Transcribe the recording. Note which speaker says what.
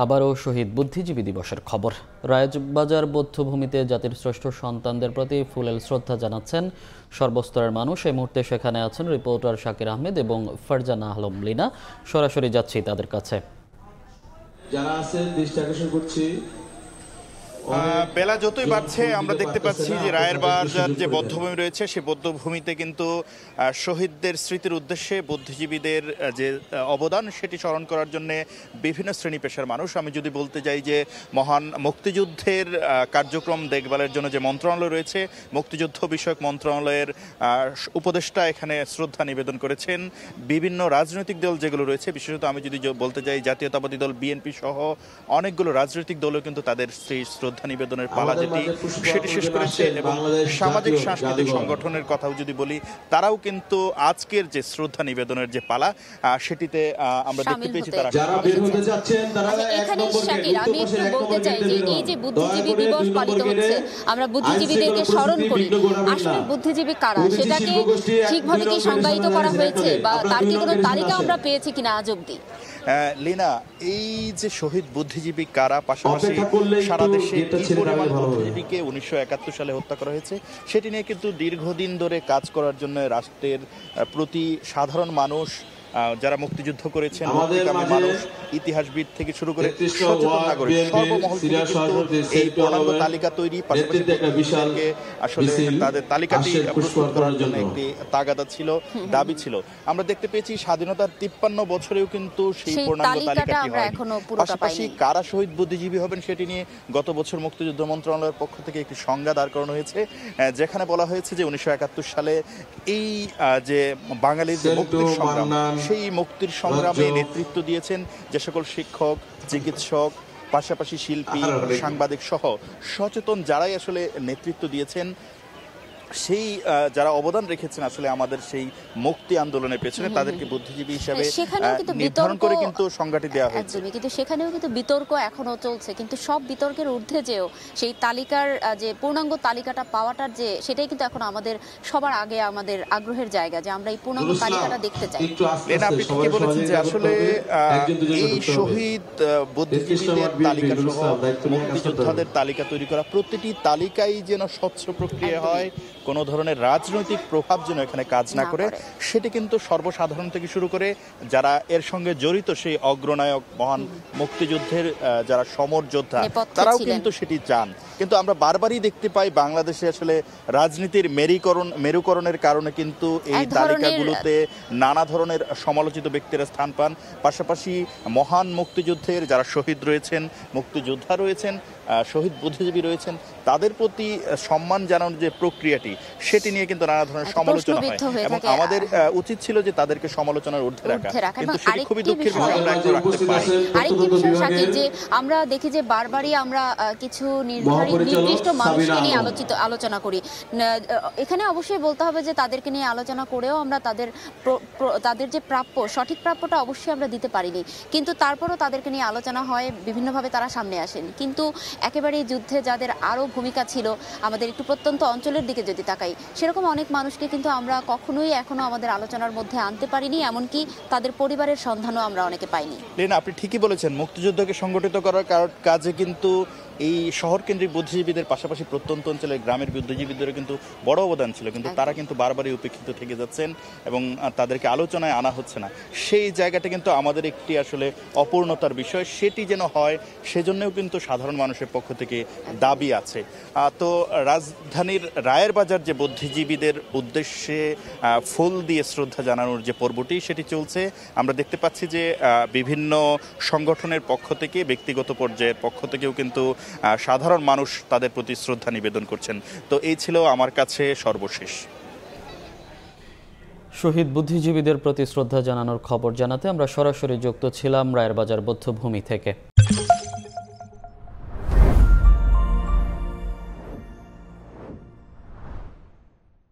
Speaker 1: আবারও শহীদ বুদ্ধিজীবী দিবসের খবর। রায়বাজার বৌদ্ধভূমিতে জাতির শ্রেষ্ঠ সন্তানদের প্রতি ফুলেল শ্রদ্ধা জানাচ্ছেন সর্বস্তরের মানুষ। এই মুহূর্তে সেখানে আছেন রিপোর্টার শাকির আহমেদ এবং ফারজানা আলম লিনা। সরাসরি যাচ্ছি তাদের কাছে।
Speaker 2: যারা আছেন দৃষ্টি আকর্ষণ করছি,
Speaker 3: বেলা যতই বাড়ছে আমরা দেখতে পাচ্ছি যে রায়েরবাজার যে বৌদ্ধভূমি রয়েছে সেই বৌদ্ধভূমিতে কিন্তু শহীদদের স্মৃতির উদ্দেশ্যে বুদ্ধিজীবীদের যে অবদান সেটি স্মরণ করার জন্য বিভিন্ন শ্রেণী পেশার মানুষ। আমি যদি বলতে যাই যে মহান মুক্তিযুদ্ধের কার্যক্রম দেখভালের জন্য যে মন্ত্রণালয় রয়েছে, মুক্তিযুদ্ধ বিষয়ক মন্ত্রণালয়ের উপদেষ্টা এখানে শ্রদ্ধা নিবেদন করেছেন। বিভিন্ন রাজনৈতিক দল যেগুলো রয়েছে, বিশেষত আমি যদি বলতে যাই জাতীয়তাবাদী দল বিএনপি সহ অনেকগুলো রাজনৈতিক দলও কিন্তু তাদের সেই শ্রদ্ধা নিবেদনের পালা সেটি শেষ করেছে। এবং সামাজিক সাংস্কৃতিক সংগঠনের কথাও যদি বলি, তারাও কিন্তু আজকের যে শ্রদ্ধা নিবেদনের যে পালা সেটিতে আমরা দেখতে পেয়েছি তারা
Speaker 4: আমি একটু বলতে চাই যে এই যে বুদ্ধিজীবী দিবস পালিত হচ্ছে, আমরা বুদ্ধিজীবীদেরকে স্মরণ করি। আসলে বুদ্ধিজীবী কারা সেটাকে ঠিকভাবে কি সংজ্ঞায়িত করা হয়েছে বা তার কি কোনো তালিকা আমরা পেয়েছি কিনা আজ অবধি?
Speaker 3: লিনা, এই যে শহীদ বুদ্ধিজীবী কারা, পাশাপাশি সারা দেশে কি পরিমাণ বুদ্ধিজীবীকে 1971 সালে হত্যা করা হয়েছে সেটি নিয়ে কিন্তু দীর্ঘদিন ধরে কাজ করার জন্য রাষ্ট্রের প্রতি সাধারণ মানুষ, যারা মুক্তিযুদ্ধ করেছেন, মানুষ, ইতিহাসবিদ থেকে শুরু করে সচেতন নাগরিক সর্বমহল এই পূর্ণাঙ্গ তালিকা তৈরি, পাশাপাশি আসলে তাদের তালিকাটি প্রস্তুত করার জন্য একটি তাগাদা ছিল, দাবি ছিল। আমরা দেখতে পেয়েছি স্বাধীনতার 53 বছরেও কিন্তু সেই পূর্ণাঙ্গ তালিকাটি হয়। পাশাপাশি কারা শহীদ বুদ্ধিজীবী হবেন সেটি নিয়ে গত বছর মুক্তিযুদ্ধ মন্ত্রণালয়ের পক্ষ থেকে একটি সংজ্ঞা দাঁড় করানো হয়েছে, যেখানে বলা হয়েছে যে 1971 সালে এই যে বাঙালির যে মুক্তির সংগ্রাম, সেই মুক্তির সংগ্রামে নেতৃত্ব দিয়েছেন যে সকল শিক্ষক, চিকিৎসক, পাশাপাশি শিল্পী, সাংবাদিক সহ সচেতন যারাই আসলে নেতৃত্ব দিয়েছেন, সেই যারা অবদান রেখেছেন আসলে আমাদের সেই মুক্তি আন্দোলনের পেছনে, তাদেরকে বুদ্ধিজীবী হিসাবে নির্ধারণ করে কিন্তু সংজ্ঞাটি দেওয়া হয়েছে।
Speaker 4: কিন্তু সেখানেও কিন্তু বিতর্ক এখনো চলছে, কিন্তু সব বিতর্কের ঊর্ধ্বে যেও সেই তালিকার যে পূর্ণাঙ্গ তালিকাটা পাওয়াটার যে সেটাই কিন্তু এখন আমাদের সবার আগে আমাদের আগ্রহের জায়গা, যে আমরা এই পূর্ণাঙ্গ তালিকাটা দেখতে চাই।
Speaker 3: আপনি ঠিকই বলেছেন যে আসলে এই শহীদ বুদ্ধিজীবীদের তালিকা সহ মুক্তিযোদ্ধাদের তালিকা তৈরি করা, প্রতিটি তালিকাই যেন স্বচ্ছ প্রক্রিয়া হয়, কোনো ধরনের রাজনৈতিক প্রভাব যেন এখানে কাজ না করে, সেটি কিন্তু সর্বসাধারণ থেকে শুরু করে যারা এর সঙ্গে জড়িত সেই অগ্রনায়ক মহান মুক্তিযুদ্ধের যারা সমর যোদ্ধা, তারাও কিন্তু সেটি চান। কিন্তু আমরা বারবারই দেখতে পাই বাংলাদেশে আসলে রাজনীতির মেরুকরণের কারণে কিন্তু এই তালিকাগুলোতে নানা ধরনের সমালোচিত ব্যক্তিরা স্থান পান। পাশাপাশি মহান মুক্তিযুদ্ধের যারা শহীদ রয়েছেন, মুক্তিযোদ্ধা রয়েছেন, শহীদ বুদ্ধিজীবী রয়েছেন, তাদের প্রতি সম্মান জানানোর যে প্রক্রিয়াটি সেটি নিয়ে কিন্তু নানা ধরনের সমালোচনা হয়, এবং আমাদের উচিত ছিল যে তাদেরকে সমালোচনার ঊর্ধ্বে রাখা, কিন্তু সেটি খুবই দুঃখের বিষয় আমরা একটু রাখতে পারি।
Speaker 4: আরেকটি বিষয় শাকিব, যে আমরা দেখি যে বারবারই আমরা কিছু নির্দিষ্ট মানুষকে নিয়ে আলোচনা করি। এখানে অবশ্যই বলতে হবে যে তাদেরকে নিয়ে আলোচনা করেও আমরা তাদের যে প্রাপ্য, সঠিক প্রাপ্যটা অবশ্যই আমরা দিতে পারিনি, কিন্তু তারপরও তাদেরকে নিয়ে আলোচনা হয়, বিভিন্নভাবে তারা সামনে আসেন। কিন্তু একেবারে যুদ্ধে যাদের আরও ভূমিকা ছিল, আমাদের একটু প্রত্যন্ত অঞ্চলের দিকে যদি তাকাই, সেরকম অনেক মানুষকে কিন্তু আমরা কখনোই এখনো আমাদের আলোচনার মধ্যে আনতে পারিনি, এমনকি তাদের পরিবারের সন্ধানও আমরা অনেকে পাইনি।
Speaker 3: আপনি ঠিকই বলেছেন, মুক্তিযুদ্ধকে সংগঠিত করার কাজে কিন্তু এই শহর কেন্দ্রিক বুদ্ধিজীবীদের পাশাপাশি প্রত্যন্ত অঞ্চলের গ্রামের বুদ্ধিজীবীদেরও কিন্তু বড় অবদান ছিল, কিন্তু তারা কিন্তু বারবারই উপেক্ষিত থেকে যাচ্ছেন এবং তাদেরকে আলোচনায় আনা হচ্ছে না। সেই জায়গাটা কিন্তু আমাদের একটি আসলে অপূর্ণতার বিষয়, সেটি যেন হয় সেজন্যও কিন্তু সাধারণ মানুষের পক্ষ থেকে দাবি আছে। তো রাজধানীর রায়েরবাজার যে বুদ্ধিজীবীদের উদ্দেশ্যে ফুল দিয়ে শ্রদ্ধা জানানোর যে পর্বটি সেটি চলছে, আমরা দেখতে পাচ্ছি যে বিভিন্ন সংগঠনের পক্ষ থেকে, ব্যক্তিগত পর্যায়ের পক্ষ থেকেও কিন্তু সাধারণ মানুষ তাদের প্রতি শ্রদ্ধা নিবেদন করছেন। তো এই ছিল আমার কাছে সর্বশেষ।
Speaker 1: শহীদ বুদ্ধিজীবীদের প্রতি শ্রদ্ধা জানানোর খবর জানাতে আমরা সরাসরি যুক্ত ছিলাম রায়েরবাজার বৌদ্ধভূমি থেকে।